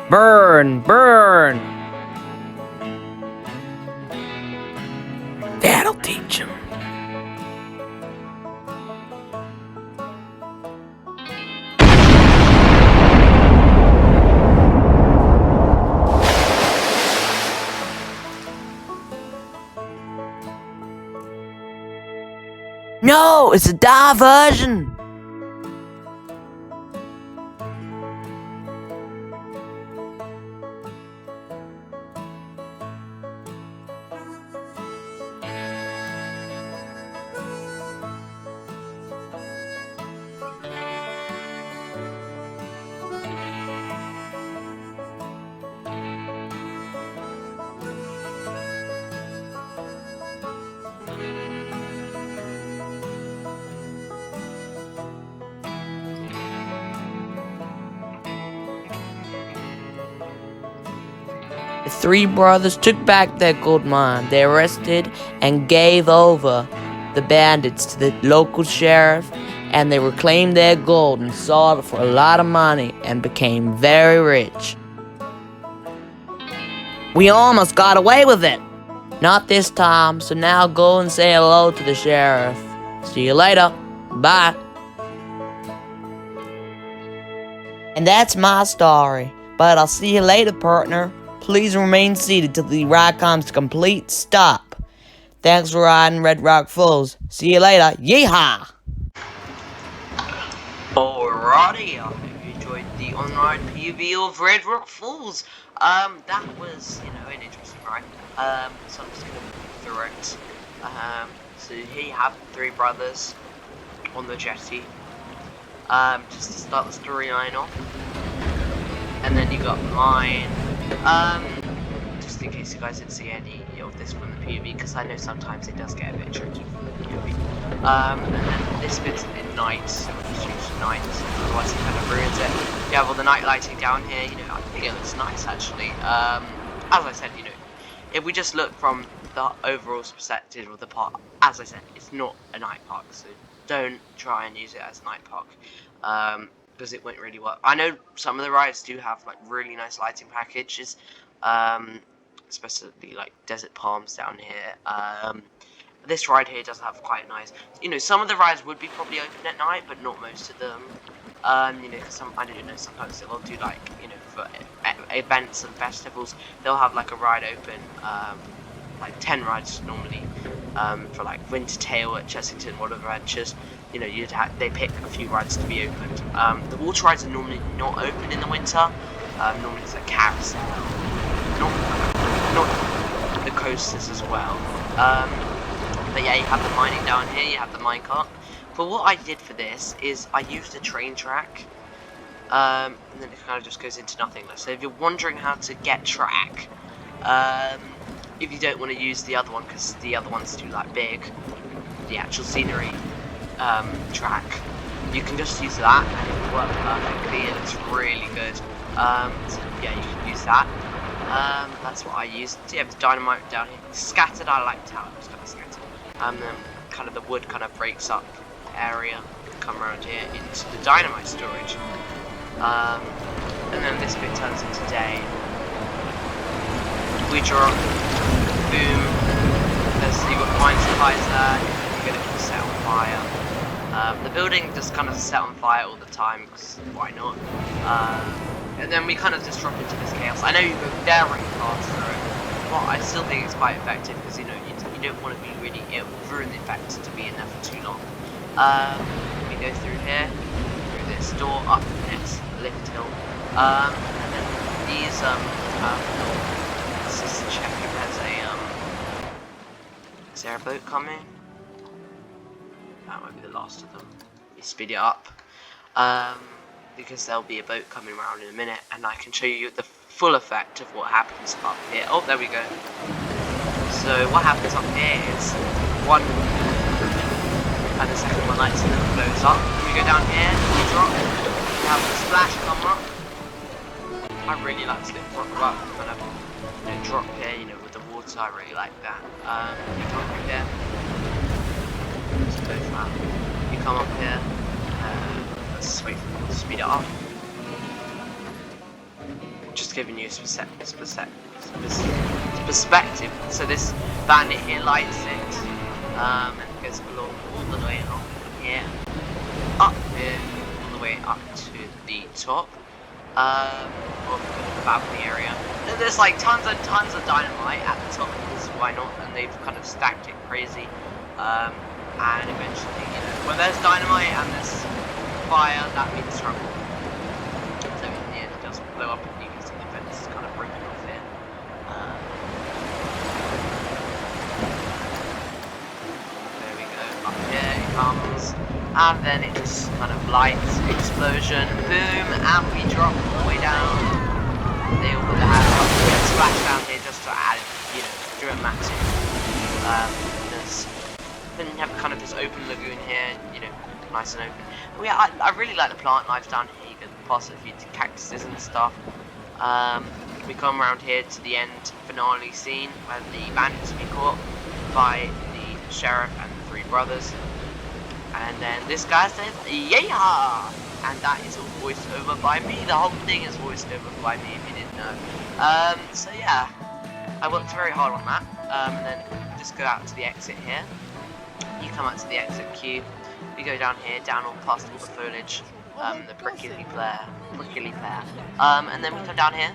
Burn! Burn! That'll teach him. No, it's a diversion. The three brothers took back their gold mine. They arrested and gave over the bandits to the local sheriff, and they reclaimed their gold and sold it for a lot of money and became very rich. We almost got away with it. Not this time, so now go and say hello to the sheriff. See you later. Bye. And that's my story. But I'll see you later, partner. Please remain seated till the ride comes to complete stop. Thanks for riding Red Rock Falls. See you later. Yeehaw! Alrighty, I hope you enjoyed the on-ride POV of Red Rock Falls. That was, an interesting ride. So I'm just gonna move through it. So here you have three brothers on the jetty. Just to start the storyline off. And then you got mine. Just in case you guys didn't see any of this from the POV, because I know sometimes it does get a bit tricky from the POV. And then this bit's at night, so it's usually night, otherwise it kind of ruins it. You have all the night lighting down here, I think it looks nice actually. As I said, if we just look from the overall perspective of the park, as I said, it's not a night park, so don't try and use it as a night park. Because it won't really work. I know some of the rides do have like really nice lighting packages, especially like Desert Palms down here. This ride here does have quite nice. Some of the rides would be probably open at night, but not most of them. Because I don't know, sometimes they'll do like, for events and festivals, they'll have like a ride open like 10 rides normally. For like Wintertail at Chessington Water Adventures, you know, they pick a few rides to be opened. The water rides are normally not open in the winter. Normally it's like carousel, not the coasters as well. But yeah, you have the mining down here, you have the minecart. But what I did for this is I used a train track, and then it kind of just goes into nothingness. So if you're wondering how to get track, if you don't want to use the other one because the other one's too like big, the actual scenery track, you can just use that and it will work perfectly and it's really good. So yeah, you can use that. That's what I used. So you have the dynamite down here. Scattered, I like how it's kind of scattered. And then kind of the wood kind of breaks up the area. Come around here into the dynamite storage. And then this bit turns into day. We drop, boom. You've got mine supplies there. You're gonna set on fire. The building just kind of set on fire all the time because why not? And then we kind of just drop into this chaos. I know you go very fast through it, but I still think it's quite effective because you know you don't want to be really, it will ruin the effect to be in there for too long. We go through here, through this door, up the next lift hill, and then these let's just check if is there a boat coming? That might be the last of them. We speed it up. Because there'll be a boat coming around in a minute and I can show you the full effect of what happens up here. Oh, there we go. So what happens up here is one and the second one lights and then blows up. We go down here, we drop, we have the splash come up. I really like to get drop up, kind of, you know, drop here, you know, with the water. I really like that. You come up here. Let's go flat. You come up here. Let's wait for it to speed it up. Just giving you a perspective. So this bandit here lights it, and it goes along all the way along here, up here, all the way up to the top, of the balcony area. And there's like tons of dynamite at the top because why not? And they've kind of stacked it crazy. And eventually, you know, when there's dynamite and there's fire, that means trouble. So in the end, it does blow up, and you can see the fence is kind of broken off here. There we go. Up here it comes, and then it just kind of lights, explosion, boom, and we drop all the way down. They all put their hands up. We get splash down here just to add, you know, dramatic. Then you have kind of this open lagoon here, you know, nice and open. But yeah, I really like the plant life down here. You can pass a few cactuses and stuff. We come around here to the end finale scene where the bandits will be caught by the sheriff and the three brothers. And then this guy says, "Yeah!" And that is all voiced over by me. The whole thing is voiced over by me, if you didn't know. So yeah, I worked very hard on that. And then just go out to the exit here. You come out to the exit queue. We go down here, down all past all the foliage, the prickly pear. And then we come down here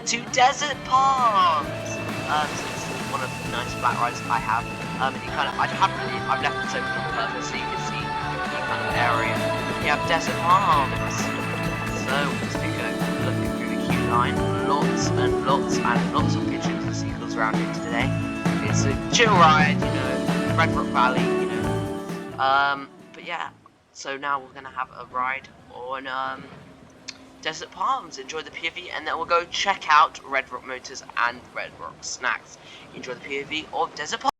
to Desert Palms. So this is one of the nice flat rides I have. And you kind of, I've left this open on purpose so you can see the kind of area. You have Desert Palms. So let's take a look through the queue line. Lots and lots of pigeons and seagulls around here today. It's a chill ride, you know. Red Rock Valley, you know. But yeah, so now we're gonna have a ride on Desert Palms. Enjoy the POV, and then we'll go check out Red Rock Motors and Red Rock Snacks. Enjoy the POV of Desert Palms.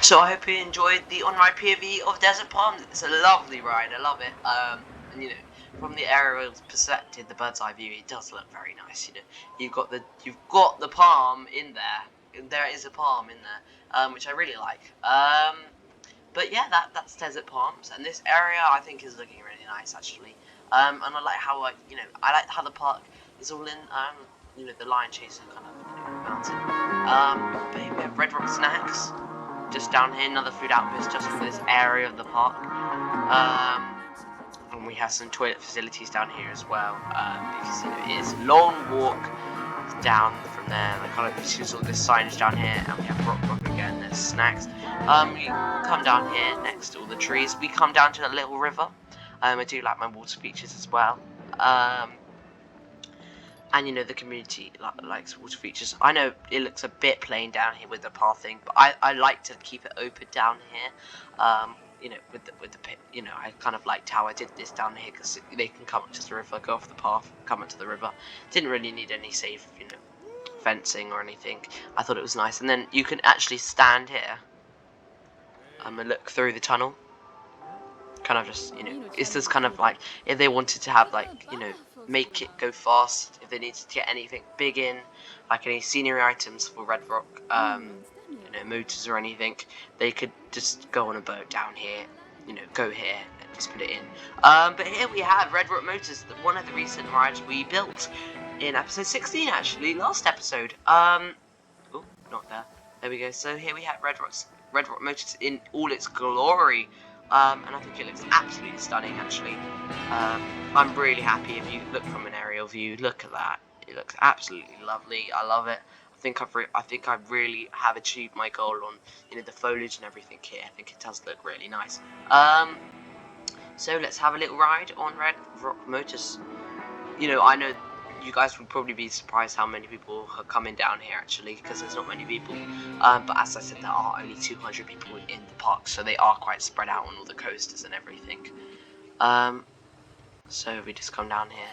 So I hope you enjoyed the on-ride POV of Desert Palm. It's a lovely ride, I love it. And you know, from the aerial perspective, the bird's eye view, it does look very nice. You know, you've got the palm in there. There is a palm in there, which I really like. But yeah, that's Desert Palms, and this area I think is looking really nice actually. And I like how I like how the park is all in the lion chaser kind of mountain. But here we have Red Rock Snacks. Just down here, another food outpost just for this area of the park. And we have some toilet facilities down here as well, because it is a long walk down from there. Like, kind of see all this signage down here, and we have Rock again. There's snacks. We come down here next to all the trees. We come down to a little river. I do like my water features as well. And you know, the community likes water features. I know it looks a bit plain down here with the pathing, but I like to keep it open down here. You know, with the pit. You know, I kind of liked how I did this down here because they can come up to the river, go off the path, come up to the river. Didn't really need any safe, fencing or anything. I thought it was nice, and then you can actually stand here and look through the tunnel. Kind of just, it's just kind of like if they wanted to have make it go fast, if they needed to get anything big in, like any scenery items for Red Rock, motors or anything, they could just go on a boat down here, go here and just put it in. But here we have Red Rock Motors, one of the recent rides we built in episode 16 actually, last episode. Oh, not there. There we go. So here we have Red Rock Motors in all its glory. And I think it looks absolutely stunning actually. I'm really happy if you look from an aerial view. Look at that. It looks absolutely lovely. I love it. I think I really have achieved my goal on the foliage and everything here. I think it does look really nice. So let's have a little ride on Red Rock Motors. I know you guys would probably be surprised how many people are coming down here actually, because there's not many people. But as I said, there are only 200 people in the park, so they are quite spread out on all the coasters and everything. So we just come down here.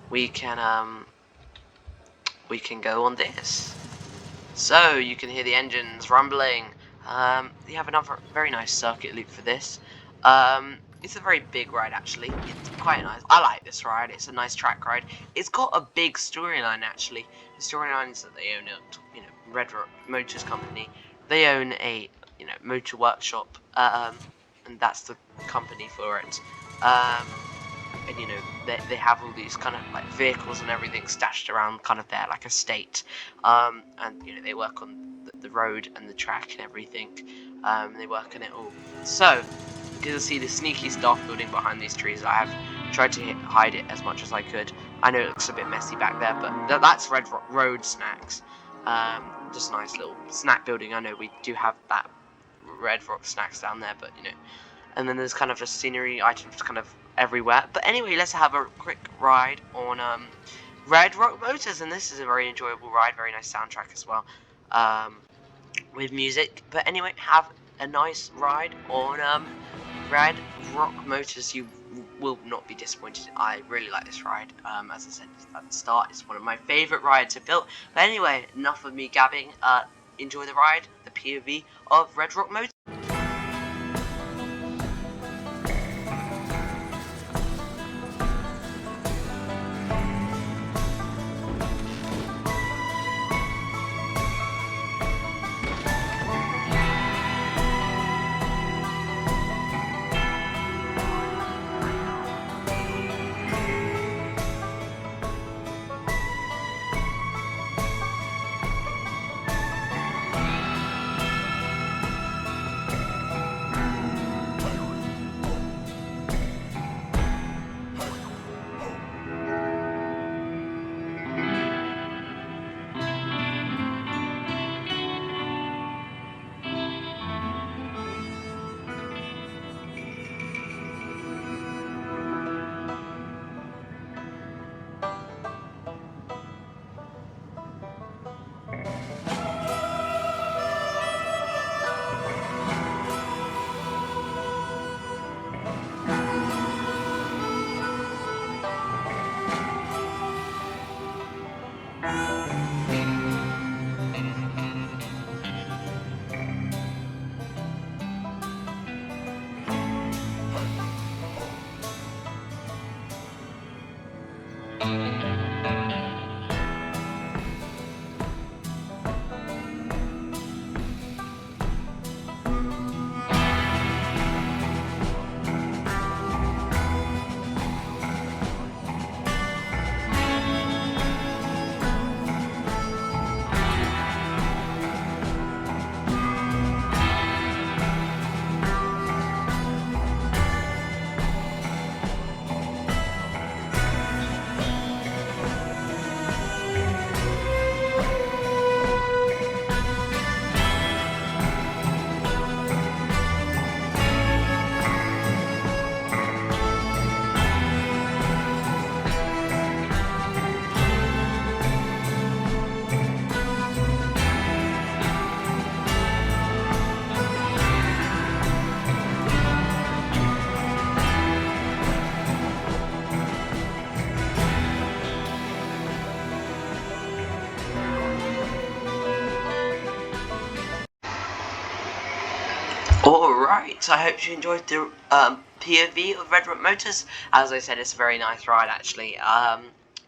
We can go on this. So you can hear the engines rumbling. You have another very nice circuit loop for this. It's a very big ride actually. It's quite nice. I like this ride. It's a nice track ride. It's got a big storyline actually. The storyline is that they own a Red Rock Motors company. They own a motor workshop, and that's the company for it. And they have all these kind of like vehicles and everything stashed around kind of their like estate. And they work on the road and the track and everything. They work on it all. So you can see the sneaky staff building behind these trees. I have tried to hide it as much as I could. I know it looks a bit messy back there, but that's Red Rock Road Snacks. Just a nice little snack building. I know we do have that Red Rock Snacks down there, but and then there's kind of just scenery items kind of everywhere. But anyway, let's have a quick ride on Red Rock Motors, and this is a very enjoyable ride, very nice soundtrack as well, with music. But anyway, have a nice ride on Red Rock Motors. You will not be disappointed. I really like this ride. As I said at the start, it's one of my favourite rides I've built. But anyway, enough of me gabbing. Enjoy the ride, the POV of Red Rock Motors. Alright, so I hope you enjoyed the POV of Red Rock Motors. As I said, it's a very nice ride actually.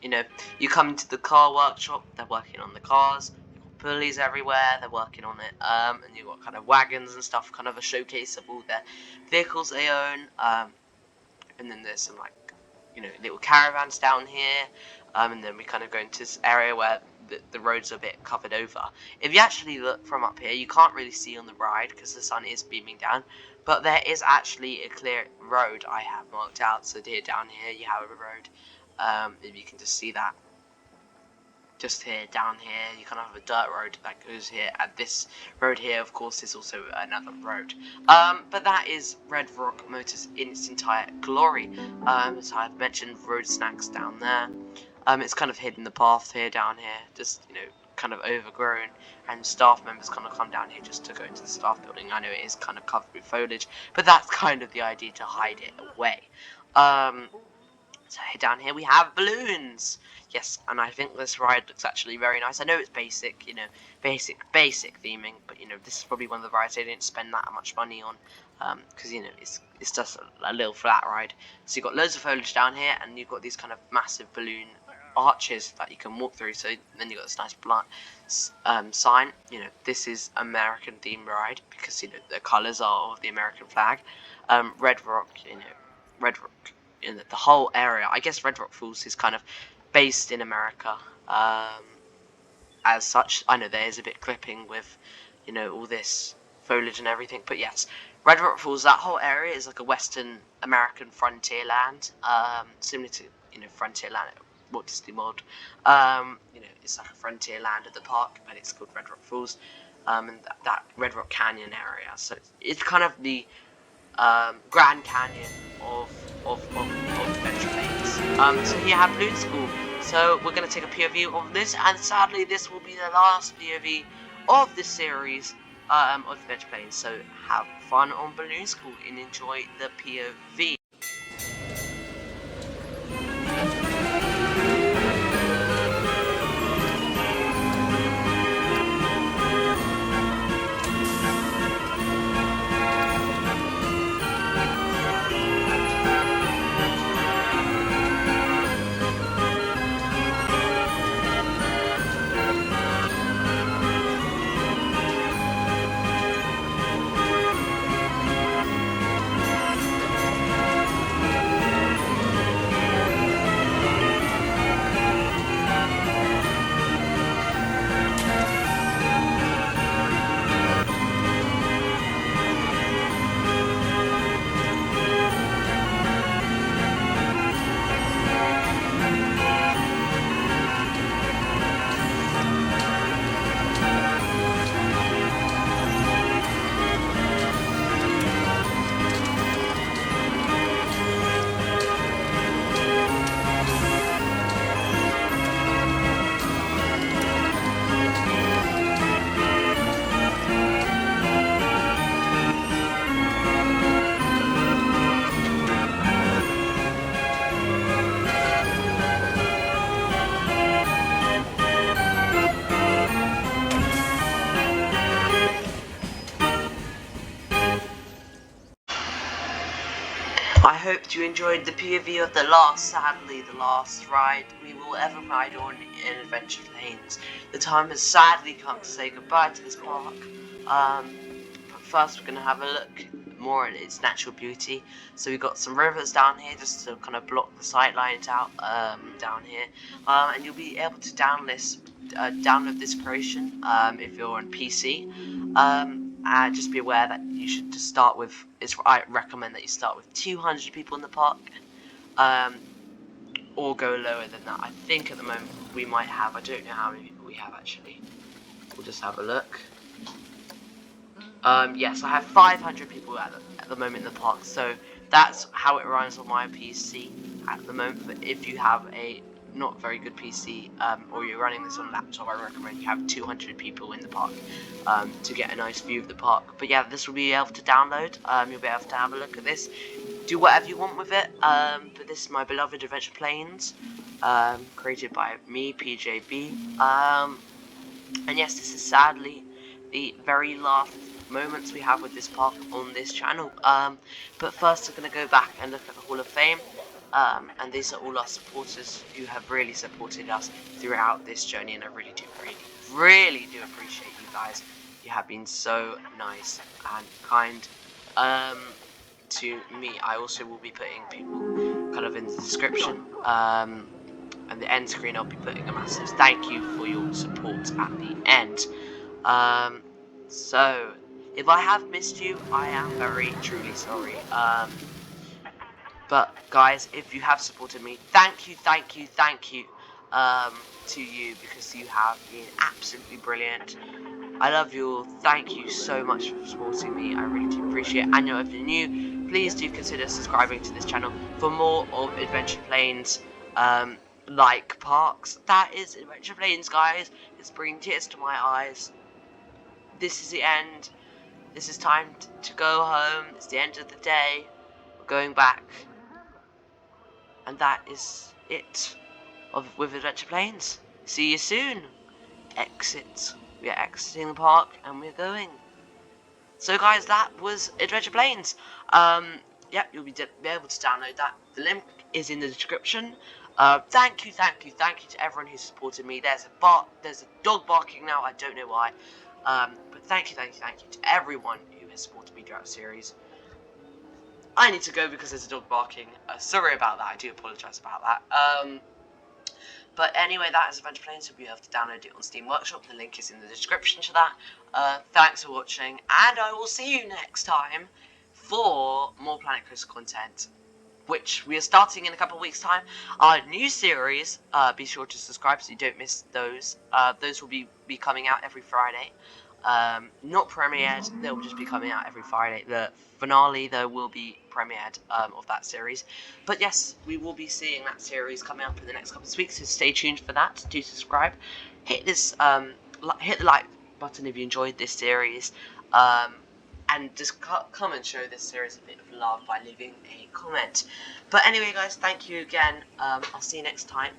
You know, you come into the car workshop, they're working on the cars, you've got pulleys everywhere, they're working on it, and you've got kind of wagons and stuff, kind of a showcase of all their vehicles they own, and then there's some like, you know, little caravans down here, and then we kind of go into this area where the road's a bit covered over. If you actually look from up here, you can't really see on the ride because the sun is beaming down, but there is actually a clear road I have marked out. So here down here you have a road, if you can just see that. Just here, down here, you kind of have a dirt road that goes here, and this road here, of course, is also another road. But that is Red Rock Motors in its entire glory. As I've mentioned, road snacks down there. It's kind of hidden the path here, down here, just, you know, kind of overgrown, and staff members kind of come down here just to go into the staff building. I know it is kind of covered with foliage, but that's kind of the idea, to hide it away. So down here we have balloons. Yes, and I think this ride looks actually very nice. I know it's basic, you know, basic theming, but you know, this is probably one of the rides I didn't spend that much money on, because you know, it's just a little flat ride. So you've got loads of foliage down here, and you've got these kind of massive balloon arches that you can walk through. So then you've got this nice sign. You know, this is American themed ride because you know the colours are of the American flag. Red Rock, you know, Red Rock. In the whole area, I guess Red Rock Falls is kind of based in America, as such. I know there is a bit clipping with, you know, all this foliage and everything, but yes, Red Rock Falls, that whole area is like a Western American frontier land, similar to, you know, Frontierland at Walt Disney World. You know, it's like a frontier land at the park, but it's called Red Rock Falls, and that Red Rock Canyon area. So it's kind of the Grand Canyon of adventure planes. So here I have Balloon School. So we're going to take a POV of this, and sadly this will be the last POV of this series of adventure planes. So have fun on Balloon School and enjoy the POV. I hope you enjoyed the POV of sadly the last ride we will ever ride on in Adventure Planes. The time has sadly come to say goodbye to this park. But first we're going to have a look more at its natural beauty. So we've got some rivers down here just to kind of block the sight lines out down here. And you'll be able to download this creation if you're on PC. Just be aware that you should just start with, I recommend that you start with 200 people in the park, or go lower than that. I think at the moment we might have, I don't know how many people we have actually. We'll just have a look. Yes, I have 500 people at the moment in the park, so that's how it runs on my PC at the moment. But if you have a not very good PC, or you're running this on a laptop, I recommend you have 200 people in the park to get a nice view of the park. But yeah, this will be able to download. You'll be able to have a look at this, do whatever you want with it. But this is my beloved Adventure Planes, created by me, PJB. And yes, this is sadly the very last moments we have with this park on this channel. But first, we're going to go back and look at the Hall of Fame. And these are all our supporters who have really supported us throughout this journey, and I really do appreciate you guys. You have been so nice and kind to me. I also will be putting people kind of in the description, and the end screen. I'll be putting a massive thank you for your support at the end. So if I have missed you, I am very truly sorry. But guys, if you have supported me, thank you to you, because you have been absolutely brilliant. I love you all. Thank you so much for supporting me. I really do appreciate it. And if you're new, please do consider subscribing to this channel for more of Adventure Plains like parks. That is Adventure Plains, guys. It's bringing tears to my eyes. This is the end. This is time to go home. It's the end of the day. We're going back. And that is it with Adventure Plains. See you soon. Exit. We are exiting the park and we're going. So guys, that was Adventure Plains. Yeah, you'll be able to download that. The link is in the description. Thank you to everyone who supported me. There's a dog barking now. I don't know why. But thank you to everyone who has supported me throughout the series. I need to go because there's a dog barking. Sorry about that. I do apologise about that. But anyway, that is Adventure Plains. You'll be able to download it on Steam Workshop. The link is in the description to that. Thanks for watching, and I will see you next time for more Planet Coaster content, which we are starting in a couple of weeks' time. Our new series, be sure to subscribe so you don't miss those. Those will be coming out every Friday. Not premiered, they'll just be coming out every Friday. The finale, though, will be premiered of that series. But yes, we will be seeing that series coming up in the next couple of weeks, so stay tuned for that. Do subscribe. Hit this, hit the like button if you enjoyed this series. And just come and show this series a bit of love by leaving a comment. But anyway, guys, thank you again. I'll see you next time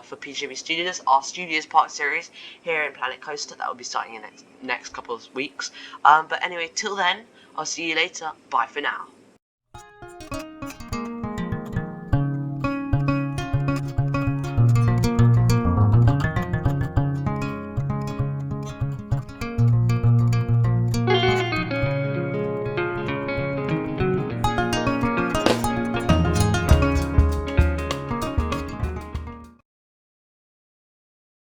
for PGB Studios, our Studios Park series here in Planet Coaster. That will be starting in the next couple of weeks. But anyway, till then, I'll see you later. Bye for now.